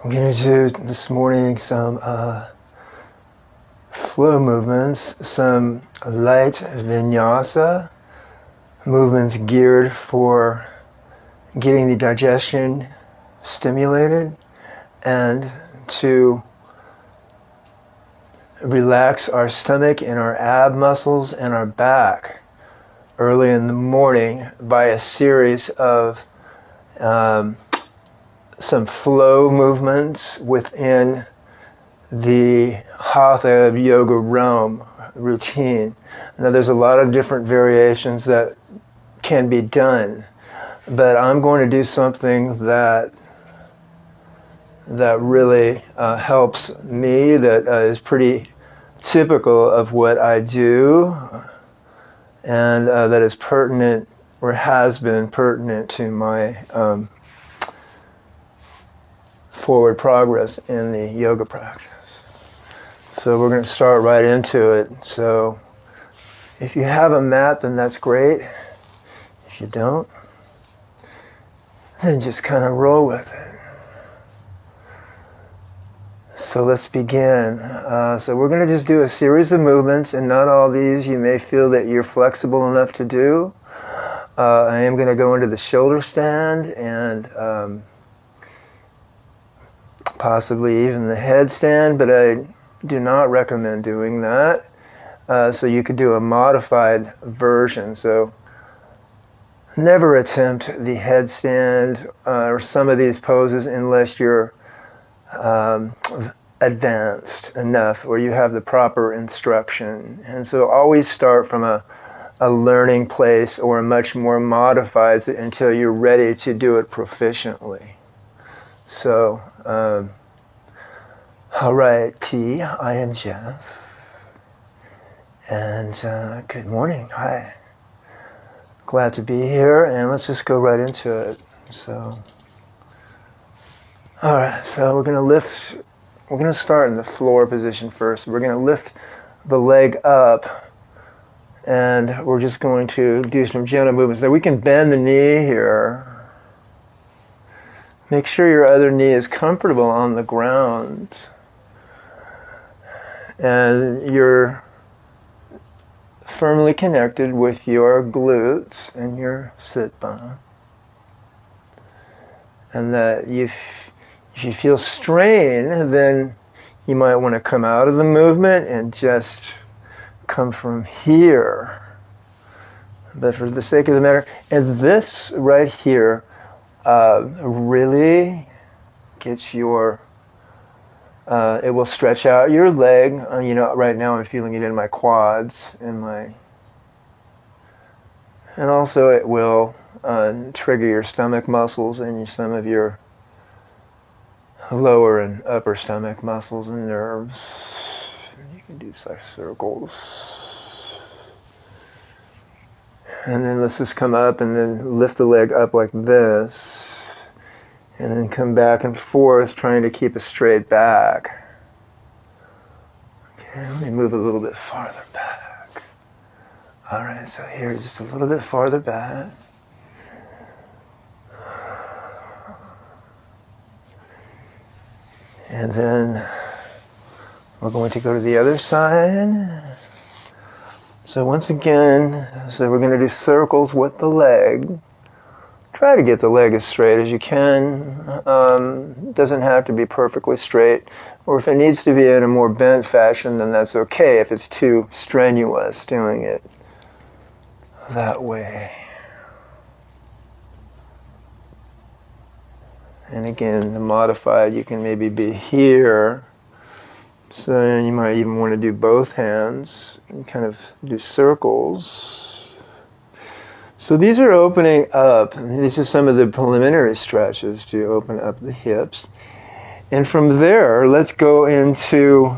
I'm going to do this morning some flow movements, some light vinyasa movements geared for getting the digestion stimulated and to relax our stomach and our ab muscles and our back early in the morning by a series of some flow movements within the Hatha Yoga realm routine. Now there's a lot of different variations that can be done, but I'm going to do something that really helps me, that is pretty typical of what I do, and that is pertinent, or has been pertinent, to my forward progress in the yoga practice. So we're going to start right into it. So if you have a mat, then that's great. If you don't, then just kind of roll with it. So let's begin. So we're going to just do a series of movements, and not all these you may feel that you're flexible enough to do. I am going to go into the shoulder stand and possibly even the headstand, but I do not recommend doing that. So you could do a modified version. So never attempt the headstand or some of these poses unless you're advanced enough or you have the proper instruction. And so always start from a learning place or a much more modified until you're ready to do it proficiently. So, all right, T, I am Jeff, and good morning, hi. Glad to be here, and let's just go right into it. So, all right, so we're going to start in the floor position first. We're going to lift the leg up, and we're just going to do some gentle movements. Now we can bend the knee here. Make sure your other knee is comfortable on the ground and you're firmly connected with your glutes and your sit bone. And that if you feel strain, then you might want to come out of the movement and just come from here. But for the sake of the matter, and this right here really gets your, it will stretch out your leg. Right now I'm feeling it in my quads and also it will trigger your stomach muscles and some of your lower and upper stomach muscles and nerves. You can do such circles. And then let's just come up and then lift the leg up like this. And then come back and forth, trying to keep a straight back. Okay, let me move a little bit farther back. All right, so here, just a little bit farther back. And then we're going to go to the other side. So once again, we're going to do circles with the leg. Try to get the leg as straight as you can. It doesn't have to be perfectly straight. Or if it needs to be in a more bent fashion, then that's okay if it's too strenuous doing it that way. And again, the modified, you can maybe be here. So you might even want to do both hands and kind of do circles. So these are opening up. These are some of the preliminary stretches to open up the hips. And from there, let's go into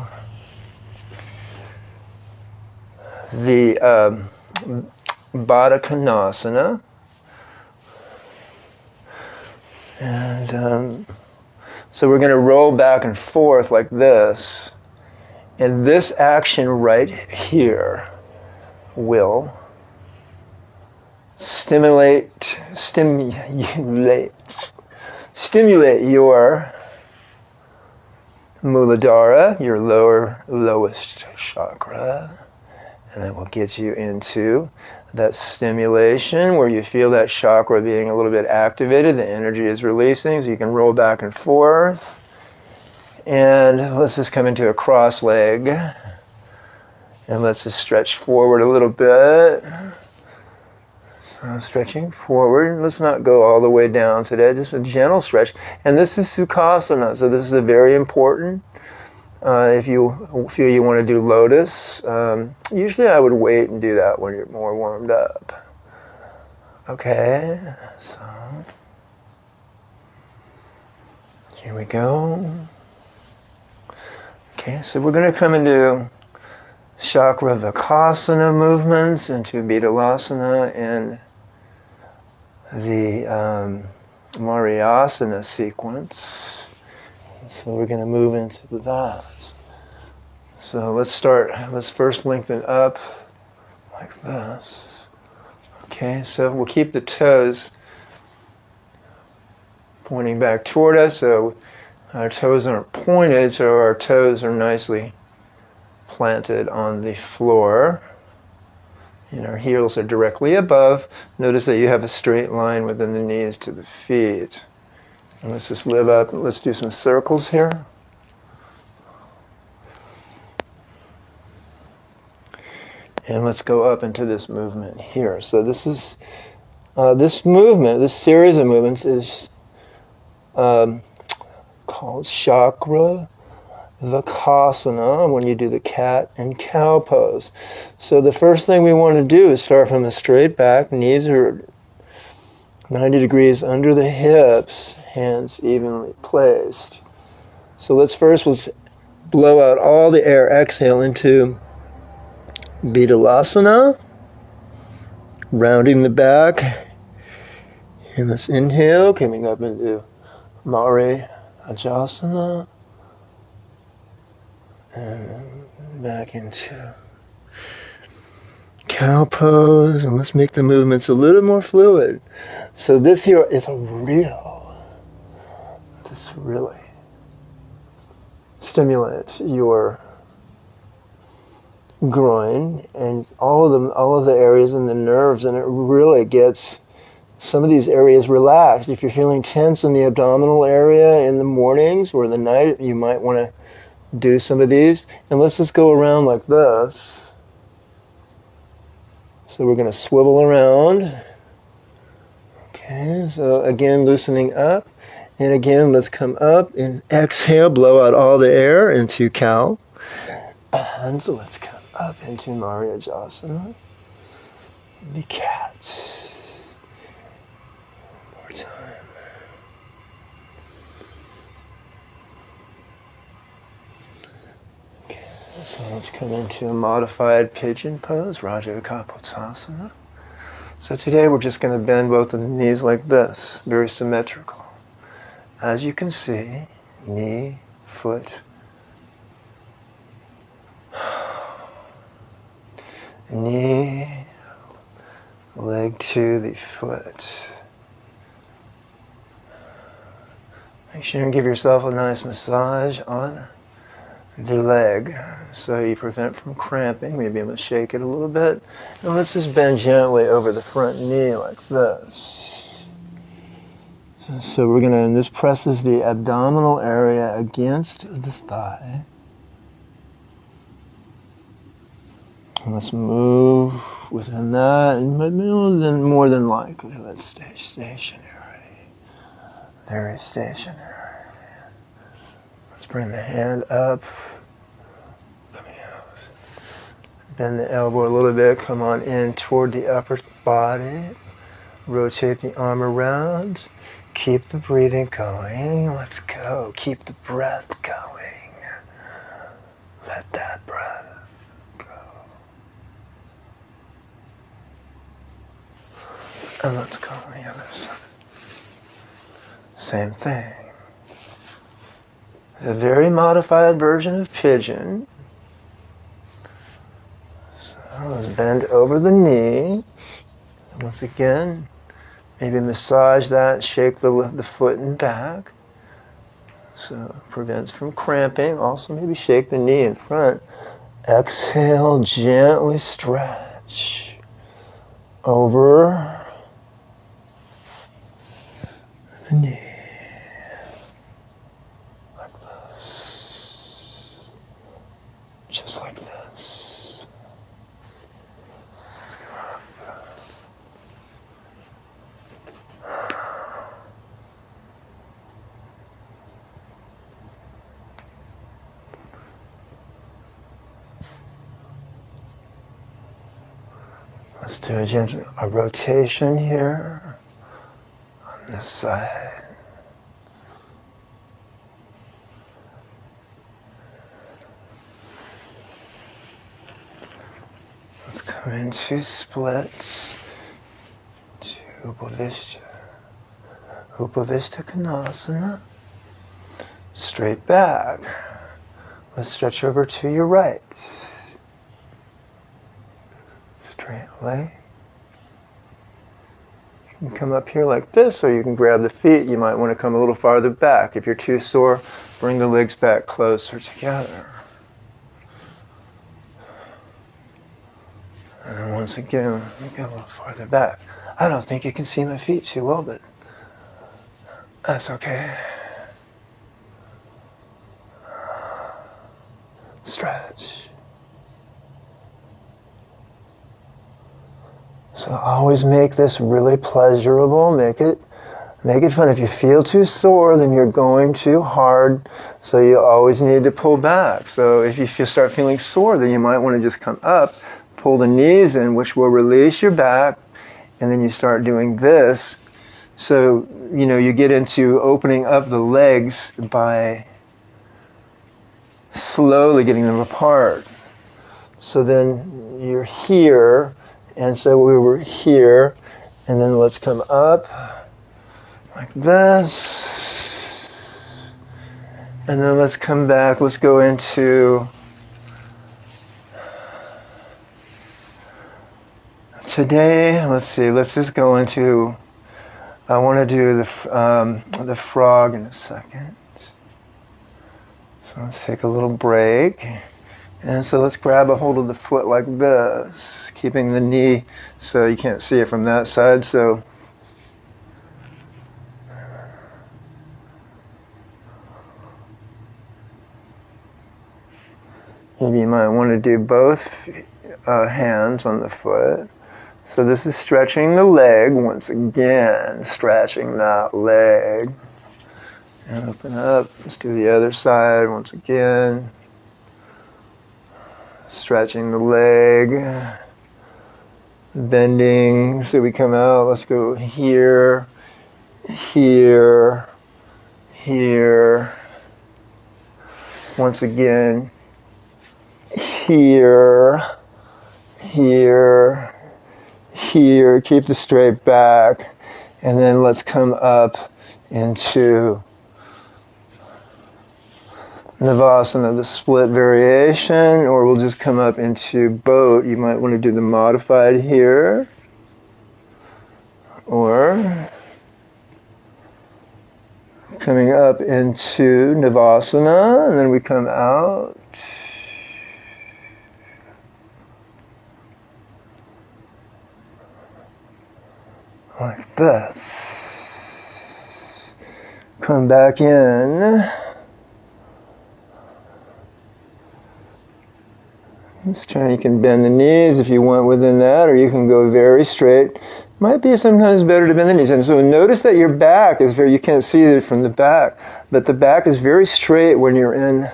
the Baddha Konasana. And so we're going to roll back and forth like this. And this action right here will stimulate your Muladhara, your lowest chakra. And that will get you into that stimulation where you feel that chakra being a little bit activated, the energy is releasing, so you can roll back and forth. And let's just come into a cross leg. And let's just stretch forward a little bit. So stretching forward. Let's not go all the way down today, just a gentle stretch. And this is Sukhasana, so this is a very important. If you feel you want to do lotus, usually I would wait and do that when you're more warmed up. Okay, so here we go. Okay, so we're going to come into chakra vakasana movements, into Betalasana and the Mariasana sequence. So we're going to move into that. So let's first lengthen up like this. Okay, so we'll keep the toes pointing back toward us, so our toes aren't pointed, so our toes are nicely planted on the floor. And our heels are directly above. Notice that you have a straight line within the knees to the feet. And let's just live up. Let's do some circles here. And let's go up into this movement here. So this is, this movement, this series of movements is called chakra vakasana, when you do the cat and cow pose. So the first thing we want to do is start from a straight back, knees are 90 degrees under the hips, hands evenly placed. So let's blow out all the air, exhale into Betalasana, rounding the back, and let's inhale, coming up into Mariasana, and back into cow pose, and let's make the movements a little more fluid. So this here is this really stimulates your groin and all of the areas in the nerves, and it really gets some of these areas relaxed. If you're feeling tense in the abdominal area in the mornings or the night, you might want to do some of these. And let's just go around like this. So we're going to swivel around. Okay, so again, loosening up. And again, let's come up and exhale, blow out all the air into cow. And so let's come up into Mariasana, the cats. One more time. Okay, so let's come into a modified pigeon pose, Raja Kapotasana. So today we're just going to bend both of the knees like this, very symmetrical. As you can see, knee, foot, knee, leg to the foot. Make sure and give yourself a nice massage on the leg so you prevent from cramping. Maybe I'm going to shake it a little bit. And let's just bend gently over the front knee like this. So we're going to, and this presses the abdominal area against the thigh. Let's move within that, and more than likely, let's stay stationary. Very stationary. Let's bring the hand up. Bend the elbow a little bit. Come on in toward the upper body. Rotate the arm around. Keep the breathing going. Let's go. Keep the breath going. Let that breath go. And let's go on the other side. Same thing. A very modified version of pigeon. So let's bend over the knee. And once again, maybe massage that, shake the foot and back. So prevents from cramping. Also maybe shake the knee in front. Exhale, gently stretch over the knee. Like this. Just like this. Let's go up. Let's do a rotation here on this side. Let's come into splits to Upavishta. Upavishta Konasana. Straight back. Let's stretch over to your right. Straight leg. You can come up here like this, or you can grab the feet. You might want to come a little farther back. If you're too sore, bring the legs back closer together. And once again, let me go a little farther back. I don't think you can see my feet too well, but that's okay. Stretch. So always make this really pleasurable. Make it fun. If you feel too sore, then you're going too hard. So you always need to pull back. So if you start feeling sore, then you might want to just come up, pull the knees in, which will release your back, and then you start doing this. So, you get into opening up the legs by slowly getting them apart. So then you're here. And so we were here, and then let's come up like this. And then let's come back. Let's go into today. Let's see. Let's just go into. I want to do the frog in a second. So let's take a little break. And so let's grab a hold of the foot like this, keeping the knee so you can't see it from that side. So maybe you might want to do both hands on the foot. So this is stretching the leg once again, stretching that leg. And open up. Let's do the other side once again. Stretching the leg, bending, so we come out. Let's go here, here, here. Once again, here, here, here. Keep the straight back, and then let's come up into Navasana, the split variation, or we'll just come up into boat. You might want to do the modified here, or coming up into Navasana, and then we come out. Like this. Come back in. Let's try. You can bend the knees if you want within that, or you can go very straight. Might be sometimes better to bend the knees. And so notice that your back is you can't see it from the back, but the back is very straight when you're in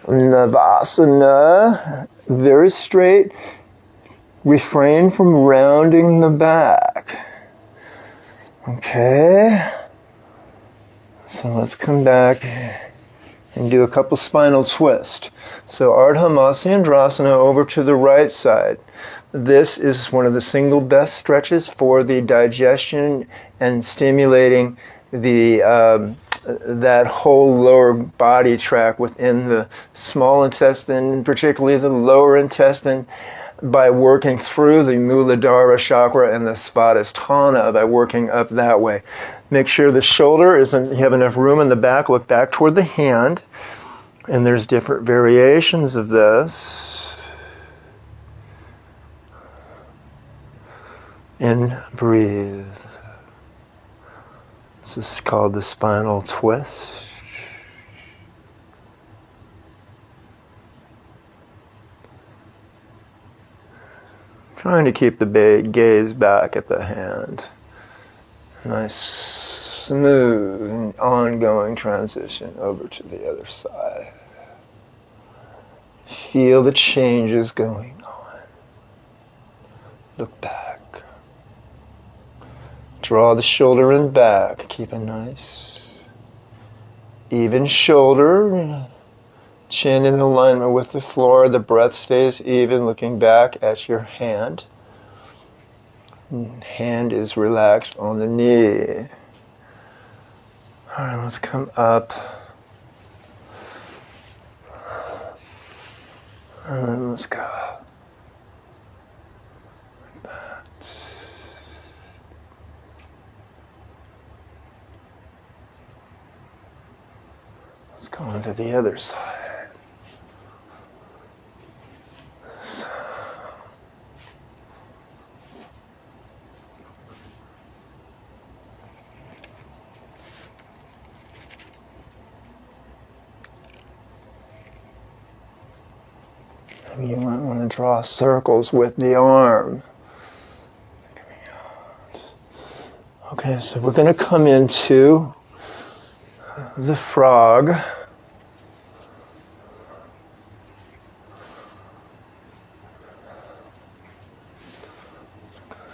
Navasana. Very straight. Refrain from rounding the back. Okay. So let's come back and do a couple spinal twists. So Ardha Matsyendrasana over to the right side. This is one of the single best stretches for the digestion and stimulating that whole lower body tract within the small intestine, particularly the lower intestine, by working through the Muladhara chakra and the Svadhisthana, by working up that way. Make sure the shoulder isn't, you have enough room in the back. Look back toward the hand. And there's different variations of this. And breathe. This is called the spinal twist. Trying to keep the gaze back at the hand. Nice, smooth, and ongoing transition over to the other side. Feel the changes going on. Look back. Draw the shoulder in back. Keep a nice, even shoulder. Chin in alignment with the floor. The breath stays even, looking back at your hand. Hand is relaxed on the knee. All right, let's come up. And then let's go. Like that. Let's go on to the other side. Maybe you might want to draw circles with the arm. Okay, so we're going to come into the frog. Go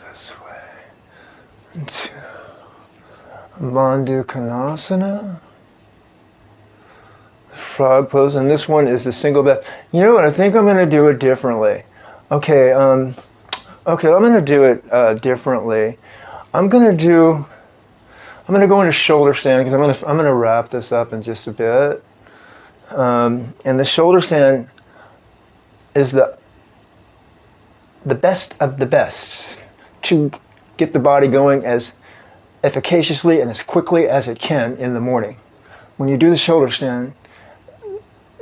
this way. Into Bandhu Konasana. Frog pose, and this one is the single best. You know what? I think I'm going to do it differently. Okay, I'm going to do it differently. I'm going to go into shoulder stand because I'm going to wrap this up in just a bit. And the shoulder stand is the best of the best to get the body going as efficaciously and as quickly as it can in the morning. When you do the shoulder stand,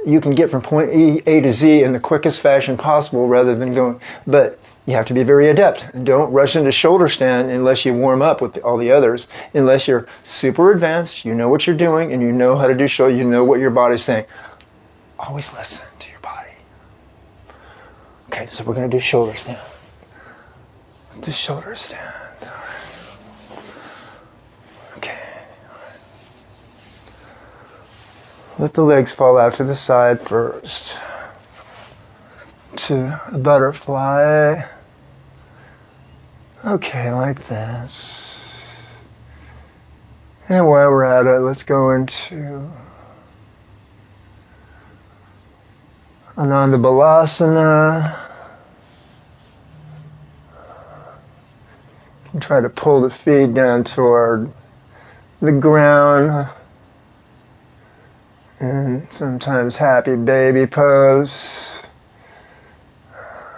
you can get from point A to Z in the quickest fashion possible rather than going, but you have to be very adept. Don't rush into shoulder stand unless you warm up with all the others. Unless you're super advanced, you know what you're doing, and you know how to do shoulder, you know what your body's saying. Always listen to your body. Okay, so we're going to do shoulder stand. Let's do shoulder stand. Okay. Let the legs fall out to the side first. To a butterfly. Okay, like this. And while we're at it, let's go into Ananda Balasana. And try to pull the feet down toward the ground. And sometimes happy baby pose.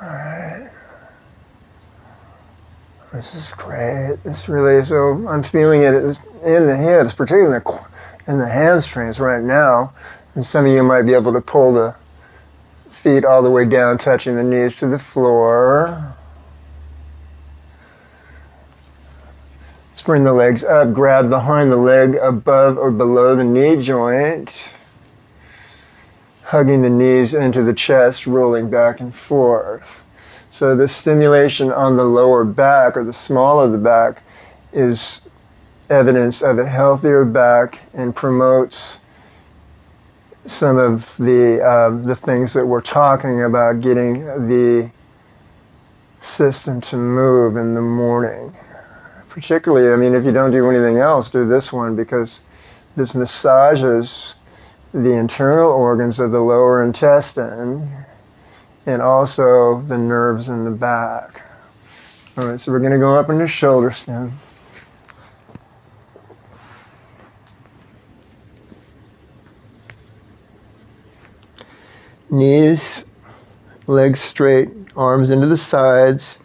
Alright. This is great. It's really, so I'm feeling it in the hips, particularly in the hamstrings right now. And some of you might be able to pull the feet all the way down, touching the knees to the floor. Let's bring the legs up, grab behind the leg above or below the knee joint. Hugging the knees into the chest, rolling back and forth. So the stimulation on the lower back, or the small of the back, is evidence of a healthier back and promotes some of the things that we're talking about, getting the system to move in the morning. Particularly, I mean, if you don't do anything else, do this one, because this massages the internal organs of the lower intestine and also the nerves in the back. All right, so we're going to go up into shoulder stand. Knees, legs straight, arms into the sides.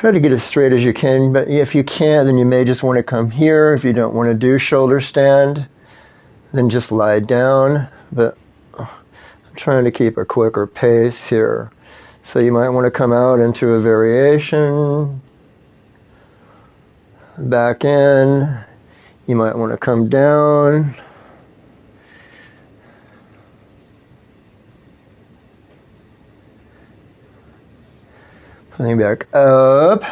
Try to get as straight as you can, but if you can't, then you may just want to come here. If you don't want to do shoulder stand, then just lie down. But I'm trying to keep a quicker pace here. So you might want to come out into a variation, back in. You might want to come down. Coming back up,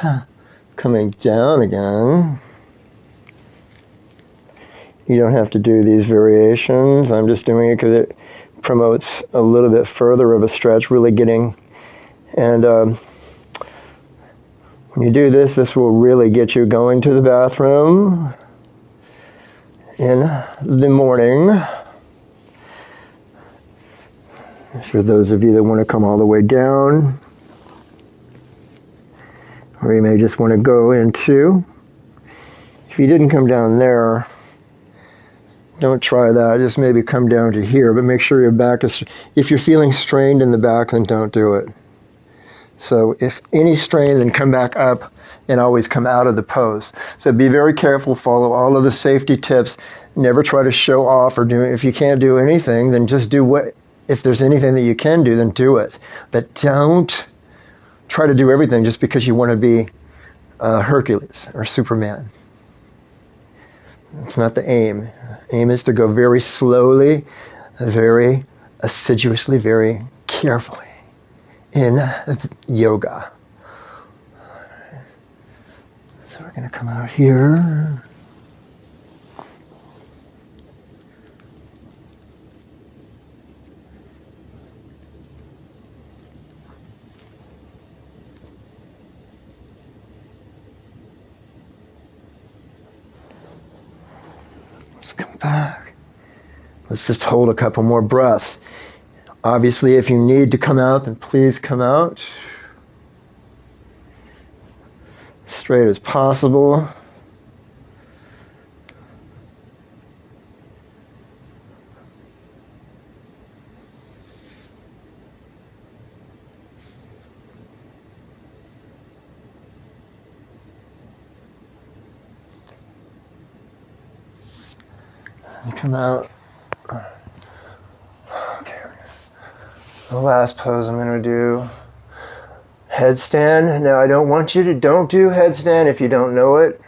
coming down again. You don't have to do these variations. I'm just doing it because it promotes a little bit further of a stretch, really getting, and when you do this, this will really get you going to the bathroom in the morning. For those of you that want to come all the way down, or you may just want to go into, if you didn't come down there, don't try that, just maybe come down to here, but make sure your back is, if you're feeling strained in the back, then don't do it. So if any strain, then come back up and always come out of the pose. So be very careful, follow all of the safety tips, never try to show off or do, if you can't do anything, then just do what, if there's anything that you can do, then do it. But don't try to do everything just because you want to be Hercules or Superman. It's not the aim. Aim is to go very slowly, very assiduously, very carefully in yoga. So we're going to come out here. Let's come back. Let's just hold a couple more breaths. Obviously, if you need to come out, then please come out. Straight as possible. And come out. Okay. The last pose I'm going to do, headstand. Now I don't want you to don't do headstand if you don't know it.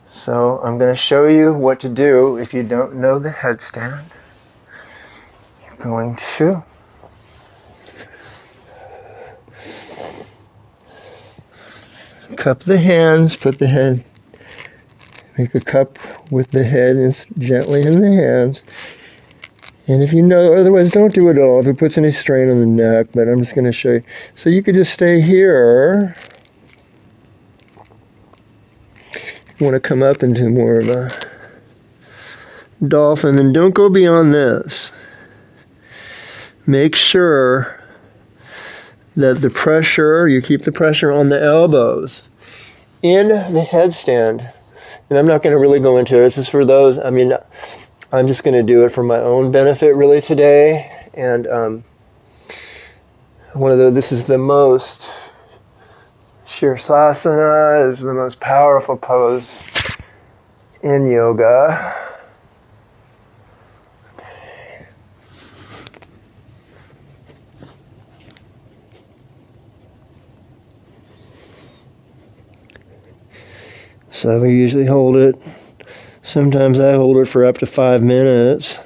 So I'm going to show you what to do if you don't know the headstand. You're going to cup the hands, put the head, make a cup with the head gently in the hands. And if you know, otherwise don't do it all if it puts any strain on the neck, but I'm just going to show you. So you could just stay here. You want to come up into more of a dolphin, then don't go beyond this. Make sure that the pressure, you keep the pressure on the elbows in the headstand. And I'm not going to really go into it. This is for those, I'm just going to do it for my own benefit really today. And this is the most, Shirsasana is the most powerful pose in yoga. So we usually hold it. Sometimes I hold it for up to 5 minutes.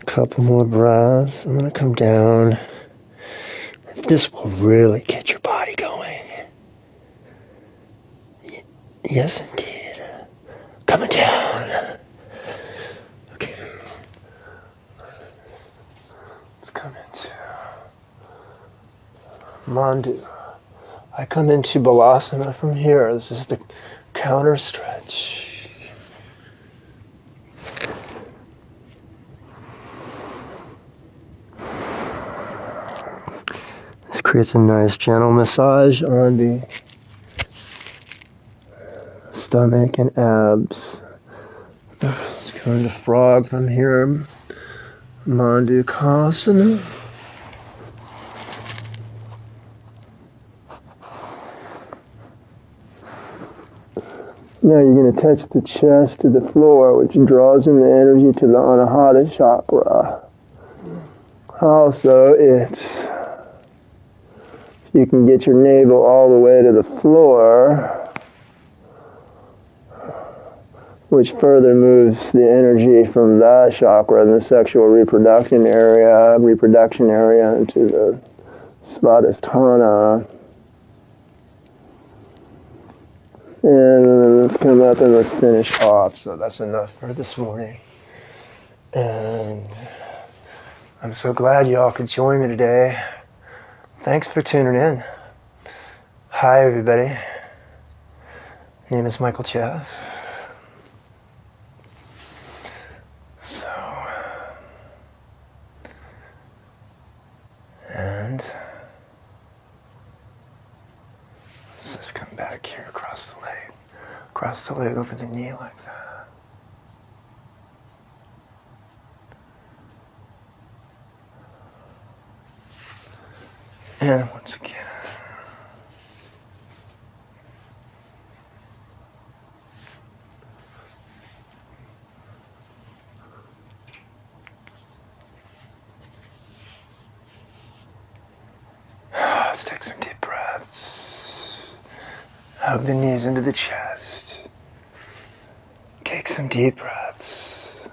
Couple more breaths. I'm going to come down. This will really get your body going. Yes, indeed. Coming down. Okay. Let's come into Mandu. I come into Balasana from here. This is the counter stretch. creates a nice gentle massage on the stomach and abs. Let's go into frog from here. Mandukasana. Now you're going to touch the chest to the floor, which draws in the energy to the Anahata chakra. Also, you can get your navel all the way to the floor, which further moves the energy from that chakra, the sexual reproduction area, into the Svadhisthana. And then let's come up and let's finish off. So that's enough for this morning. And I'm so glad y'all could join me today. Thanks for tuning in. Hi, everybody. My name is Michael Jeff. So, and let's just come back here across the leg over the knee like that. And once again. Let's take some deep breaths. Hug the knees into the chest. Take some deep breaths.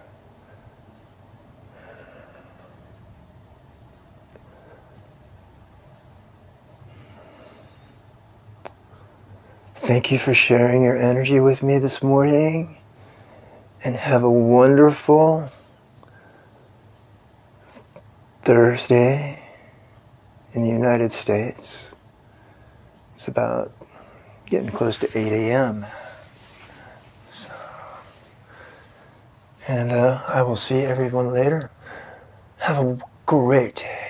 Thank you for sharing your energy with me this morning, and have a wonderful Thursday in the United States. It's about getting close to 8 a.m. So, and I will see everyone later. Have a great day.